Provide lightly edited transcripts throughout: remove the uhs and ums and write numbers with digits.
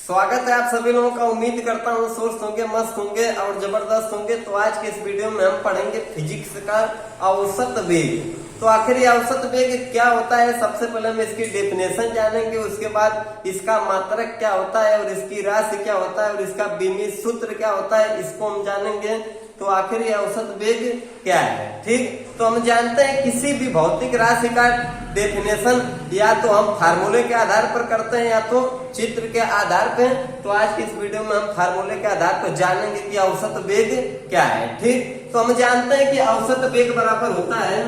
स्वागत है आप सभी लोगों का। उम्मीद करता हूँ स्वस्थ होंगे, मस्त होंगे और जबरदस्त होंगे। तो आज के इस वीडियो में हम पढ़ेंगे फिजिक्स का औसत वेग। तो आखिर ये औसत वेग क्या होता है, सबसे पहले हम इसकी डेफिनेशन जानेंगे, उसके बाद इसका मात्रक क्या होता है और इसकी राशि क्या होता है और इसका बीमीय सूत्र क्या होता है, इसको हम जानेंगे। तो आखिर ये औसत वेग क्या है, ठीक। तो हम जानते हैं किसी भी भौतिक राशि का डेफिनेशन या तो हम फार्मूले के आधार पर करते हैं या तो चित्र के आधार पे। तो आज की इस वीडियो में हम फार्मूले के आधार पर जानेंगे कि औसत वेग क्या है, ठीक। तो हम जानते हैं कि औसत वेग बराबर होता है,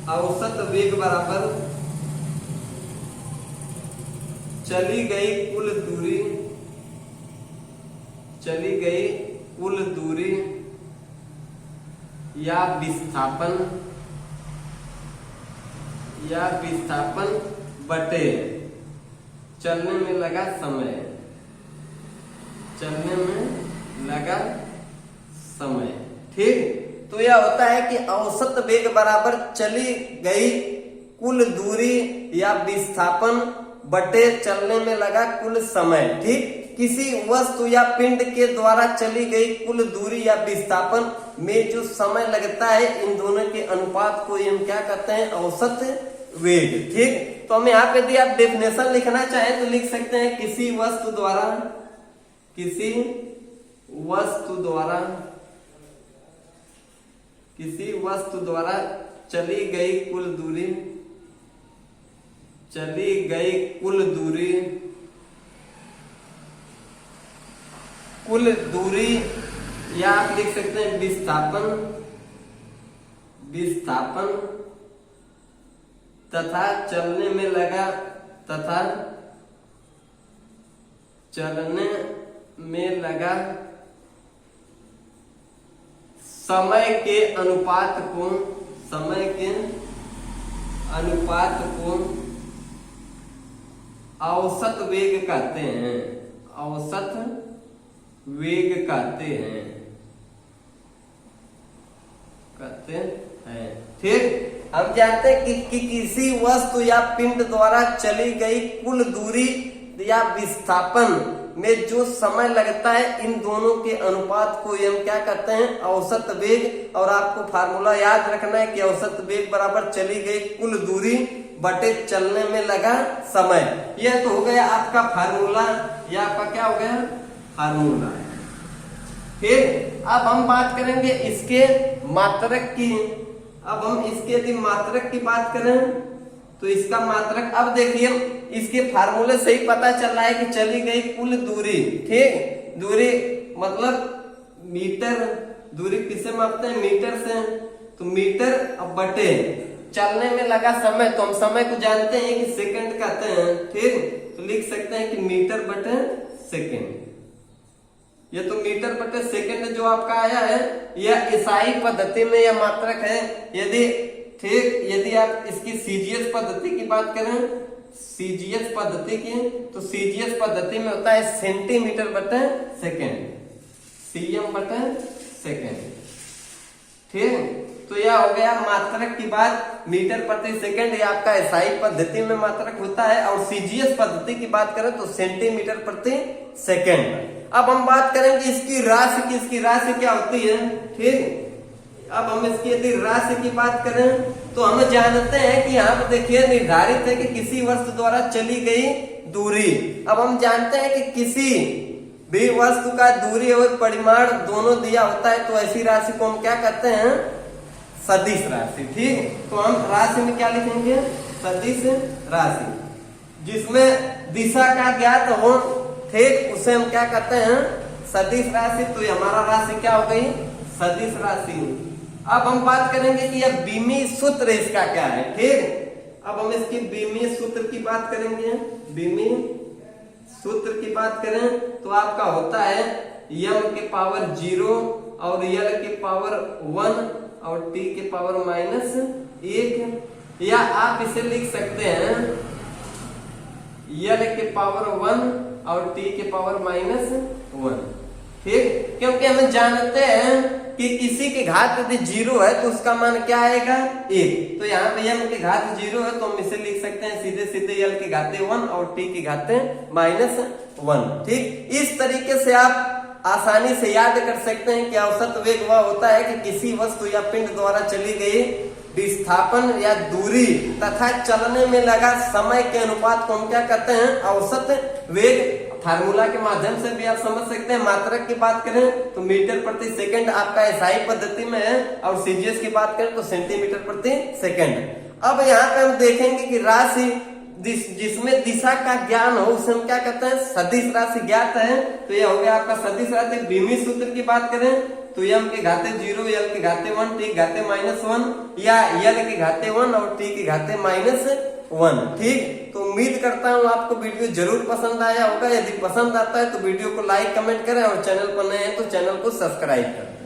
औसत वेग बराबर चली गई कुल दूरी या विस्थापन बटे चलने में लगा समय, ठीक। तो यह होता है कि औसत वेग बराबर चली गई कुल दूरी या विस्थापन बटे चलने में लगा कुल समय, ठीक। किसी वस्तु या पिंड के द्वारा चली गई कुल दूरी या विस्थापन में जो समय लगता है, इन दोनों के अनुपात को हम क्या कहते हैं, औसत वेग, ठीक। तो हम यहाँ पे यदि आप डेफिनेशन लिखना चाहें तो लिख सकते हैं किसी वस्तु द्वारा चली गई कुल दूरी या आप लिख सकते हैं विस्थापन तथा चलने में लगा समय के अनुपात को औसत वेग कहते हैं, ठीक। हम जानते हैं कि किसी वस्तु या पिंड द्वारा चली गई कुल दूरी या विस्थापन में जो समय लगता है, इन दोनों के अनुपात को हम क्या कहते हैं, औसत वेग। और आपको फार्मूला याद रखना है कि औसत वेग बराबर चली गई कुल दूरी बटे चलने में लगा समय। यह तो हो गया आपका फार्मूला, या आपका क्या हो गया, फार्मूला। फिर अब हम बात करेंगे इसके मात्रक की। अब हम इसके यदि मात्रक की बात करें तो इसका मात्रक, अब देखिए इसके फार्मूले से ही पता चल रहा है कि चली गई कुल दूरी, ठीक। दूरी मतलब मीटर, दूरी किससे मापते हैं, मीटर से। तो मीटर अब बटे चलने में लगा समय, तो हम समय को जानते हैं कि सेकंड कहते हैं, ठीक। तो लिख सकते हैं कि मीटर बटे सेकंड। ये तो मीटर बटे सेकंड जो आपका आया है, यह ईसाई पद्धति में यह मात्रक है। यदि आप इसकी सीजीएस पद्धति की बात करें, सीजीएस पद्धति की, तो सीजीएस पद्धति में होता है सेंटीमीटर बटे सेकंड, सीएम बटे सेकंड, ठीक। तो यह हो गया मात्रक की बात, मीटर प्रति सेकंड। ये आपका ईसाई पद्धति में मात्रक होता है। और सीजीएस पद्धति की बात करें तो सेंटीमीटर प्रति सेकंड। अब हम बात करेंगे इसकी राशि की, इसकी राशि क्या होती है, ठीक। अब हम इसकी यदि राशि की बात करें तो हम जानते हैं कि यहाँ पर देखिए निर्धारित है कि किसी वस्तु द्वारा चली गई दूरी। अब हम जानते हैं कि किसी भी वस्तु का दूरी और परिमाण दोनों दिया होता है, तो ऐसी राशि को हम क्या कहते हैं, सदिश राशि, ठीक। तो हम राशि में क्या लिखेंगे, सदिश राशि, जिसमें दिशा का ज्ञात हो, ठीक, उसे हम क्या कहते हैं, सदिश राशि। तो ये हमारा राशि क्या हो गई, सदिश राशि। अब हम बात करेंगे कि यह बीमीय सूत्र इसका क्या है, ठीक। अब हम इसकी बीमीय सूत्र की बात करेंगे। बीमीय सूत्र की बात करें तो आपका होता है m के पावर 0 और l के पावर 1 और t के पावर -1, या आप इसे लिख सकते हैं l के पावर 1 और t के पावर -1, ठीक। क्योंकि हम जानते हैं कि किसी के घात यदि 0 है तो उसका मान क्या आएगा 1। तो यहाँ पे m के घात 0 है तो हम इसे लिख सकते हैं सीधे सीधे l के घाते 1 और t के घाते -1। ठीक, इस तरीके से आप आसानी से याद कर सकते हैं कि औसत वेग वह होता है कि किसी वस्तु या पिंड द्वारा चली गई विस्थापन या दूरी तथा चलने में लगा समय के अनुपात को हम क्या कहते हैं, औसत वेग। फार्मूला के माध्यम से भी आप समझ सकते हैं। मात्रक की बात करें तो मीटर प्रति सेकंड आपका एसआई पद्धति में है और सीजीएस की बात करें तो सेंटीमीटर प्रति सेकंड। अब यहाँ पे हम देखेंगे कि राशि जिसमें दिशा का ज्ञान हो उसे हम क्या कहते हैं, सदिश राशि ज्ञात है। तो ये हो गया आपका सदिश राशि। बीमी सूत्र की बात करें तो m के घाते 0, l के घाते 1, t के घाते -1 या l के घाते 1 और t के घाते -1। ठीक, तो उम्मीद करता हूँ आपको वीडियो जरूर पसंद आया होगा। यदि पसंद आता है तो वीडियो को लाइक कमेंट करें और चैनल पर नए हैं तो चैनल को सब्सक्राइब करें।